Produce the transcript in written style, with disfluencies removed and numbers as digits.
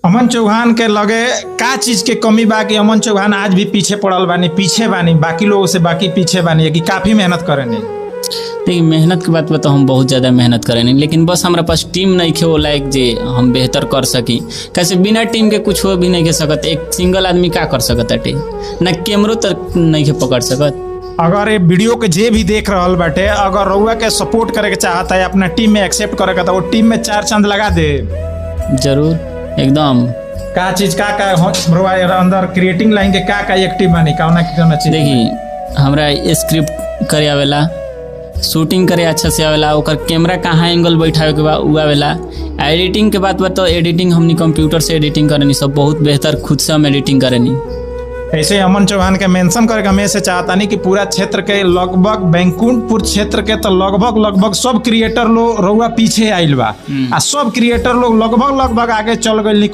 अमन चौहान के लगे का चीज के कमी बा कि अमन चौहान आज भी पीछे पड़ल बानी, पीछे बानी बाकी लोगों से, बाकी पीछे बानी कि काफी मेहनत करेनी? देखिए मेहनत के बात तो हम बहुत ज़्यादा मेहनत करें नहीं, लेकिन बस हमारा पास टीम नहीं खे वो लायक जे हम बेहतर कर सकी। कैसे बिना टीम के कुछ हो भी नहीं के सकत, एक सिंगल आदमी का कर सकत अटे, ना कैमरो तक नहीं के पकड़ सकत। अगर ये वीडियो के जे भी देख रहल बाटे, अगर रउआ के सपोर्ट करे के चाहता है, अपना टीम में एक्सेप्ट करे के, तो वो टीम में 4 चांद लगा दे। जरूर एकदम। का चीज का रउआ अंदर क्रिएटिंग लाइन के का एक्टिव बानी, कौना चीज? देखिए हमरा स्क्रिप्ट करे आवेला, शूटिंग करे अच्छा से आवेला, ओकर कैमरा कहाँ एंगल बैठावे के बा उ आवेला। एडिटिंग के बात तो एडिटिंग हमनी कंप्यूटर से एडिटिंग करनी, सब बहुत बेहतर खुद से हम एडिटिंग करनी। ऐसे अमन चौहान के मेंशन करके मैं से चाहता नहीं कि पूरा क्षेत्र के लगभग बैंकुंठपुर क्षेत्र के तो लगभग सब क्रिएटर लोग रउआ पीछे आइल बा, आ सब क्रिएटर लोग लगभग आगे चल गए।